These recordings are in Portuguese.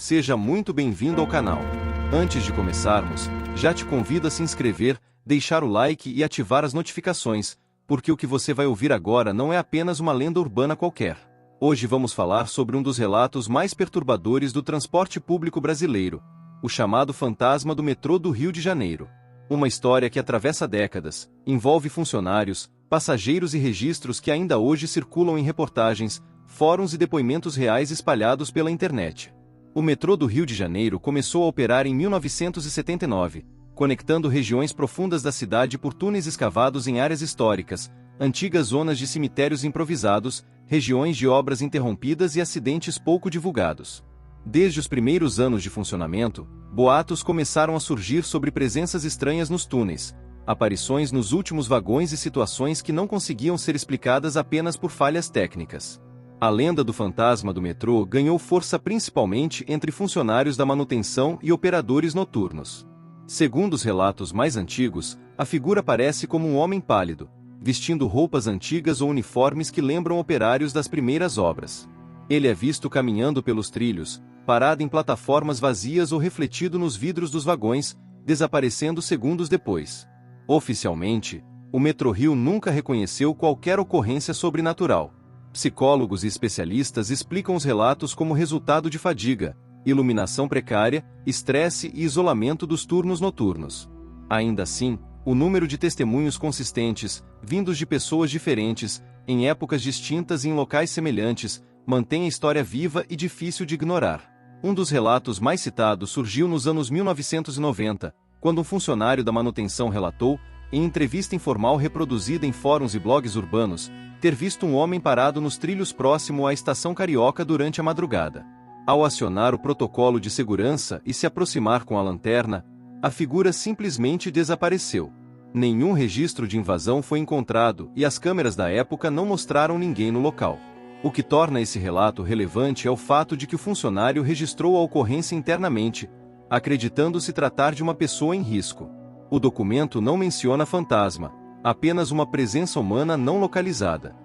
Seja muito bem-vindo ao canal. Antes de começarmos, já te convido a se inscrever, deixar o like e ativar as notificações, porque o que você vai ouvir agora não é apenas uma lenda urbana qualquer. Hoje vamos falar sobre um dos relatos mais perturbadores do transporte público brasileiro, o chamado fantasma do metrô do Rio de Janeiro. Uma história que atravessa décadas, envolve funcionários, passageiros e registros que ainda hoje circulam em reportagens, fóruns e depoimentos reais espalhados pela internet. O metrô do Rio de Janeiro começou a operar em 1979, conectando regiões profundas da cidade por túneis escavados em áreas históricas, antigas zonas de cemitérios improvisados, regiões de obras interrompidas e acidentes pouco divulgados. Desde os primeiros anos de funcionamento, boatos começaram a surgir sobre presenças estranhas nos túneis, aparições nos últimos vagões e situações que não conseguiam ser explicadas apenas por falhas técnicas. A lenda do fantasma do metrô ganhou força principalmente entre funcionários da manutenção e operadores noturnos. Segundo os relatos mais antigos, a figura aparece como um homem pálido, vestindo roupas antigas ou uniformes que lembram operários das primeiras obras. Ele é visto caminhando pelos trilhos, parado em plataformas vazias ou refletido nos vidros dos vagões, desaparecendo segundos depois. Oficialmente, o Metrorio nunca reconheceu qualquer ocorrência sobrenatural. Psicólogos e especialistas explicam os relatos como resultado de fadiga, iluminação precária, estresse e isolamento dos turnos noturnos. Ainda assim, o número de testemunhos consistentes, vindos de pessoas diferentes, em épocas distintas e em locais semelhantes, mantém a história viva e difícil de ignorar. Um dos relatos mais citados surgiu nos anos 1990, quando um funcionário da manutenção relatou, em entrevista informal reproduzida em fóruns e blogs urbanos, ter visto um homem parado nos trilhos próximo à estação Carioca durante a madrugada. Ao acionar o protocolo de segurança e se aproximar com a lanterna, a figura simplesmente desapareceu. Nenhum registro de invasão foi encontrado e as câmeras da época não mostraram ninguém no local. O que torna esse relato relevante é o fato de que o funcionário registrou a ocorrência internamente, acreditando se tratar de uma pessoa em risco. O documento não menciona fantasma, apenas uma presença humana não localizada.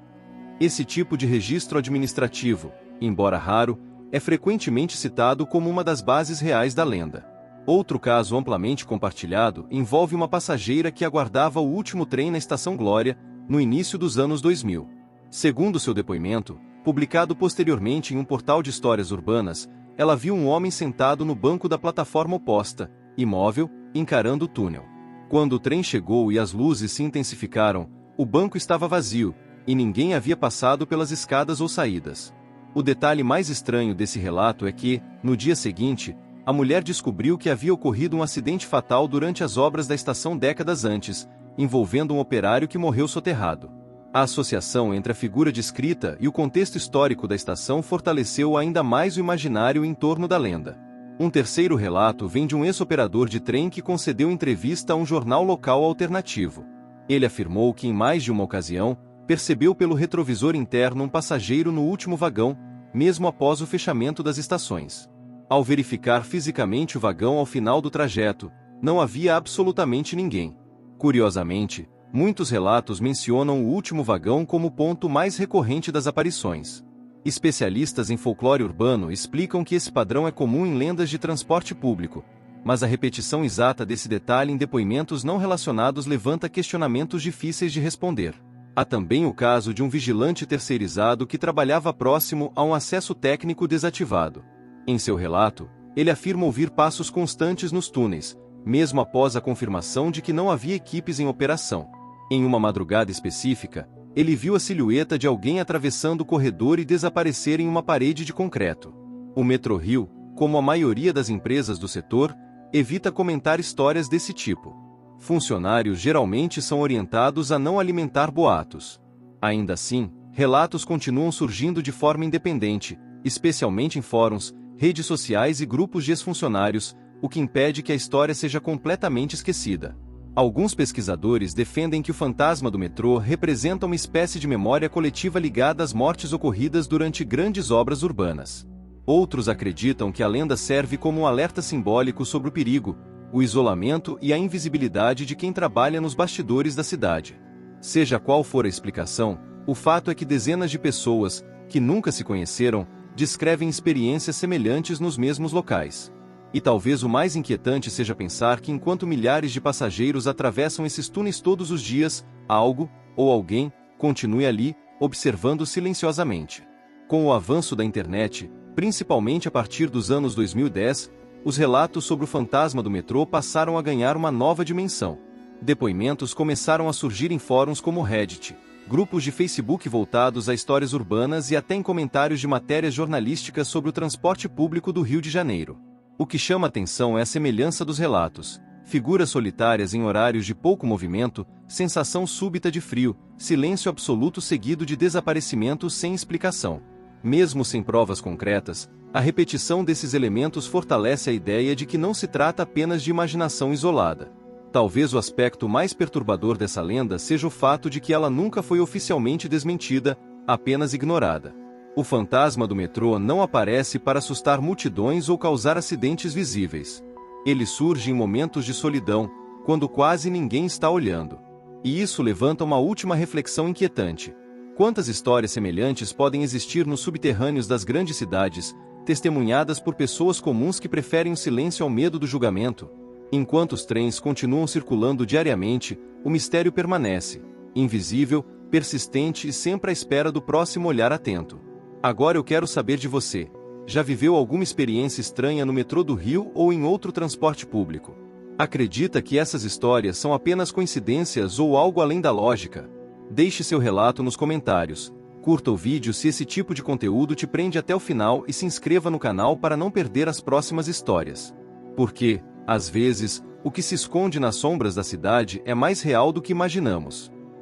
Esse tipo de registro administrativo, embora raro, é frequentemente citado como uma das bases reais da lenda. Outro caso amplamente compartilhado envolve uma passageira que aguardava o último trem na Estação Glória, no início dos anos 2000. Segundo seu depoimento, publicado posteriormente em um portal de histórias urbanas, ela viu um homem sentado no banco da plataforma oposta, imóvel, encarando o túnel. Quando o trem chegou e as luzes se intensificaram, o banco estava vazio, e ninguém havia passado pelas escadas ou saídas. O detalhe mais estranho desse relato é que, no dia seguinte, a mulher descobriu que havia ocorrido um acidente fatal durante as obras da estação décadas antes, envolvendo um operário que morreu soterrado. A associação entre a figura descrita e o contexto histórico da estação fortaleceu ainda mais o imaginário em torno da lenda. Um terceiro relato vem de um ex-operador de trem que concedeu entrevista a um jornal local alternativo. Ele afirmou que em mais de uma ocasião, percebeu pelo retrovisor interno um passageiro no último vagão, mesmo após o fechamento das estações. Ao verificar fisicamente o vagão ao final do trajeto, não havia absolutamente ninguém. Curiosamente, muitos relatos mencionam o último vagão como o ponto mais recorrente das aparições. Especialistas em folclore urbano explicam que esse padrão é comum em lendas de transporte público, mas a repetição exata desse detalhe em depoimentos não relacionados levanta questionamentos difíceis de responder. Há também o caso de um vigilante terceirizado que trabalhava próximo a um acesso técnico desativado. Em seu relato, ele afirma ouvir passos constantes nos túneis, mesmo após a confirmação de que não havia equipes em operação. Em uma madrugada específica, ele viu a silhueta de alguém atravessando o corredor e desaparecer em uma parede de concreto. O Metrorio, como a maioria das empresas do setor, evita comentar histórias desse tipo. Funcionários geralmente são orientados a não alimentar boatos. Ainda assim, relatos continuam surgindo de forma independente, especialmente em fóruns, redes sociais e grupos de ex-funcionários, o que impede que a história seja completamente esquecida. Alguns pesquisadores defendem que o fantasma do metrô representa uma espécie de memória coletiva ligada às mortes ocorridas durante grandes obras urbanas. Outros acreditam que a lenda serve como um alerta simbólico sobre o perigo, o isolamento e a invisibilidade de quem trabalha nos bastidores da cidade. Seja qual for a explicação, o fato é que dezenas de pessoas, que nunca se conheceram, descrevem experiências semelhantes nos mesmos locais. E talvez o mais inquietante seja pensar que enquanto milhares de passageiros atravessam esses túneis todos os dias, algo, ou alguém, continue ali, observando silenciosamente. Com o avanço da internet, principalmente a partir dos anos 2010, os relatos sobre o fantasma do metrô passaram a ganhar uma nova dimensão. Depoimentos começaram a surgir em fóruns como Reddit, grupos de Facebook voltados a histórias urbanas e até em comentários de matérias jornalísticas sobre o transporte público do Rio de Janeiro. O que chama atenção é a semelhança dos relatos. Figuras solitárias em horários de pouco movimento, sensação súbita de frio, silêncio absoluto seguido de desaparecimento sem explicação. Mesmo sem provas concretas, a repetição desses elementos fortalece a ideia de que não se trata apenas de imaginação isolada. Talvez o aspecto mais perturbador dessa lenda seja o fato de que ela nunca foi oficialmente desmentida, apenas ignorada. O fantasma do metrô não aparece para assustar multidões ou causar acidentes visíveis. Ele surge em momentos de solidão, quando quase ninguém está olhando. E isso levanta uma última reflexão inquietante. Quantas histórias semelhantes podem existir nos subterrâneos das grandes cidades, testemunhadas por pessoas comuns que preferem o silêncio ao medo do julgamento? Enquanto os trens continuam circulando diariamente, o mistério permanece, invisível, persistente e sempre à espera do próximo olhar atento. Agora eu quero saber de você. Já viveu alguma experiência estranha no metrô do Rio ou em outro transporte público? Acredita que essas histórias são apenas coincidências ou algo além da lógica? Deixe seu relato nos comentários. Curta o vídeo se esse tipo de conteúdo te prende até o final e se inscreva no canal para não perder as próximas histórias. Porque, às vezes, o que se esconde nas sombras da cidade é mais real do que imaginamos.